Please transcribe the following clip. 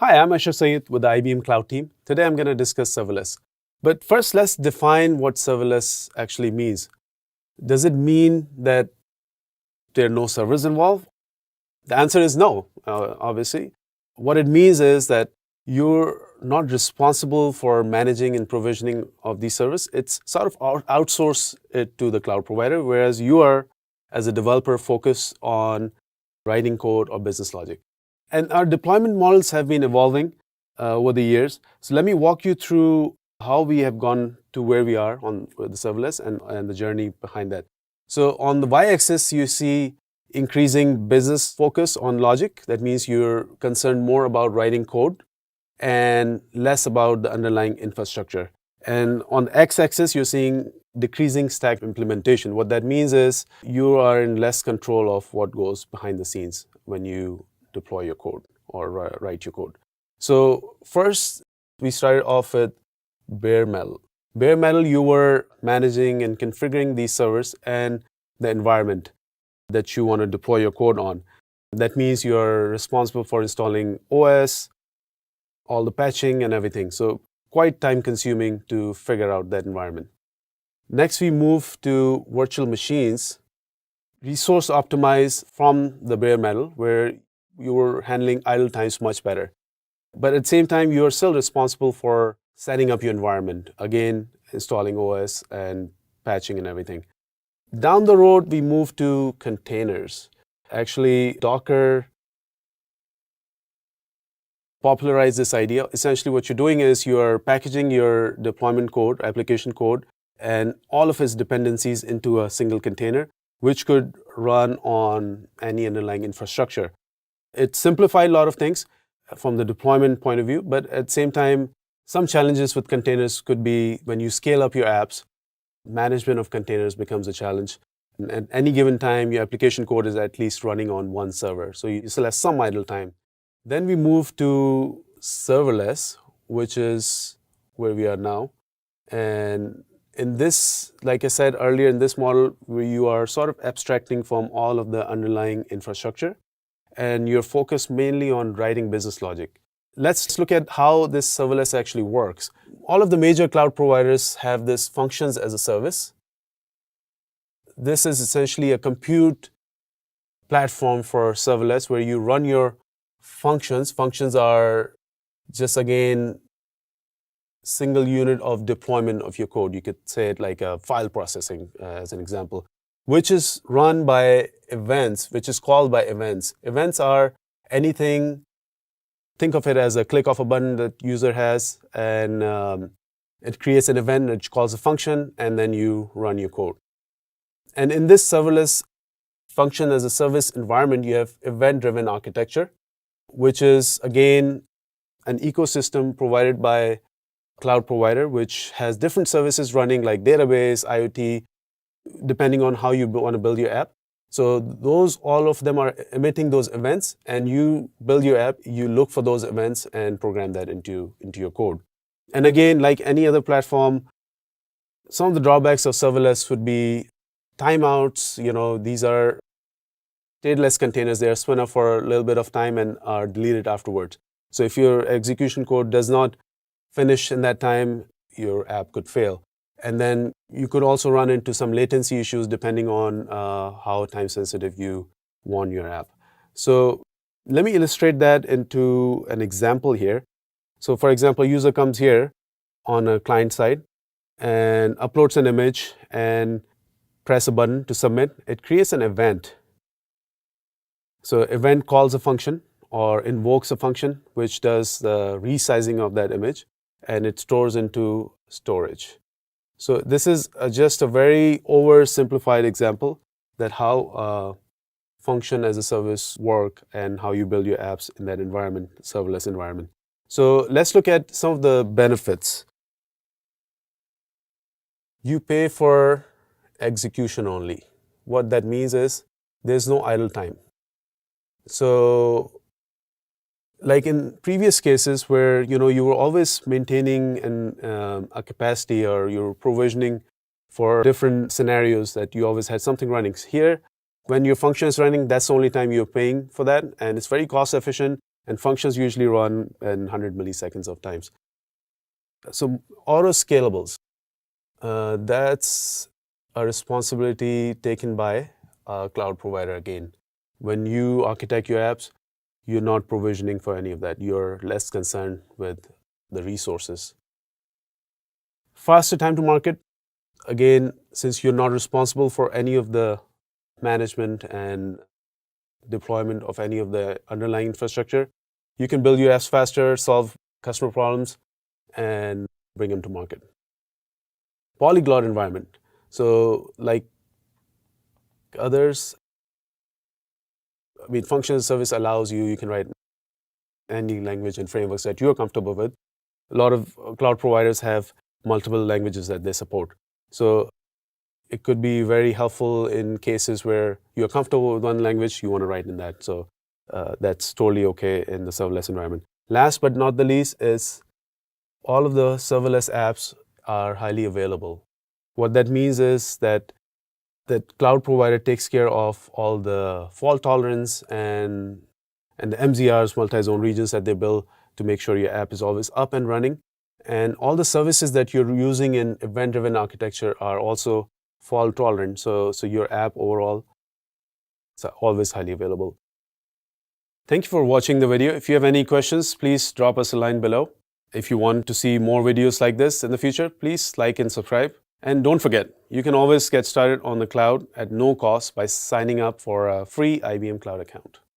Hi, I'm Asher Sayed with the IBM Cloud team. Today I'm going to discuss serverless. But first, let's define what serverless actually means. Does it mean that there are no servers involved? The answer is no, obviously. What it means is that you're not responsible for managing and provisioning of these servers. It's sort of outsource it to the cloud provider, whereas you are, as a developer, focused on writing code or business logic. And our deployment models have been evolving over the years. So let me walk you through how we have gone to where we are on the serverless and the journey behind that. So on the y-axis, you see increasing business focus on logic. That means you're concerned more about writing code and less about the underlying infrastructure. And on the x-axis, you're seeing decreasing stack implementation. What that means is you are in less control of what goes behind the scenes when you deploy your code or write your code. So first, we started off with bare metal. Bare metal, you were managing and configuring these servers and the environment that you want to deploy your code on. That means you're responsible for installing OS, all the patching and everything. So quite time consuming to figure out that environment. Next, we move to virtual machines, resource optimized from the bare metal, where you were handling idle times much better. But at the same time, you are still responsible for setting up your environment, again, installing OS and patching and everything. Down the road, we move to containers. Actually, Docker popularized this idea. Essentially, what you're doing is you're packaging your deployment code, application code, and all of its dependencies into a single container, which could run on any underlying infrastructure. It simplified a lot of things from the deployment point of view, but at the same time, some challenges with containers could be when you scale up your apps, management of containers becomes a challenge. And at any given time, your application code is at least running on one server, so you still have some idle time. Then we move to serverless, which is where we are now. And in this, like I said earlier, in this model, where you are sort of abstracting from all of the underlying infrastructure, and you're focused mainly on writing business logic. Let's look at how this serverless actually works. All of the major cloud providers have this functions as a service. This is essentially a compute platform for serverless where you run your functions. Functions are just, again, single unit of deployment of your code. You could say it like a file processing as an example, which is run by events, which is called by events. Events are anything, think of it as a click of a button that user has, and it creates an event which calls a function, and then you run your code. And in this serverless function as a service environment, you have event-driven architecture, which is, again, an ecosystem provided by cloud provider, which has different services running like database, IoT, depending on how you want to build your app. So those, all of them are emitting those events, and you build your app, you look for those events and program that into your code. And again, like any other platform, some of the drawbacks of serverless would be timeouts. These are stateless containers. They are spun up for a little bit of time and are deleted afterwards. So if your execution code does not finish in that time, your app could fail. And then you could also run into some latency issues depending on how time sensitive you want your app. So let me illustrate that into an example here. So for example, a user comes here on a client side and uploads an image and press a button to submit. It creates an event. So event calls a function or invokes a function which does the resizing of that image, and it stores into storage. So this is just a very oversimplified example that how function as a service work and how you build your apps in that environment, serverless environment. So let's look at some of the benefits. You pay for execution only. What that means is there's no idle time. So like in previous cases where you were always maintaining a capacity, or you're provisioning for different scenarios that you always had something running. Here, when your function is running, that's the only time you're paying for that, and it's very cost efficient, and functions usually run in 100 milliseconds of times. So auto-scalables, that's a responsibility taken by a cloud provider again. When you architect your apps, you're not provisioning for any of that. You're less concerned with the resources. Faster time to market. Again, since you're not responsible for any of the management and deployment of any of the underlying infrastructure, you can build your apps faster, solve customer problems, and bring them to market. Polyglot environment. So like others, function as a service allows you can write any language and frameworks that you're comfortable with. A lot of cloud providers have multiple languages that they support. So it could be very helpful in cases where you're comfortable with one language, you want to write in that. So that's totally okay in the serverless environment. Last but not the least is all of the serverless apps are highly available. What that means is that the cloud provider takes care of all the fault tolerance and the MZRs, multi-zone regions that they build to make sure your app is always up and running. And all the services that you're using in event-driven architecture are also fault tolerant. So your app overall is always highly available. Thank you for watching the video. If you have any questions, please drop us a line below. If you want to see more videos like this in the future, please like and subscribe. And don't forget, you can always get started on the cloud at no cost by signing up for a free IBM Cloud account.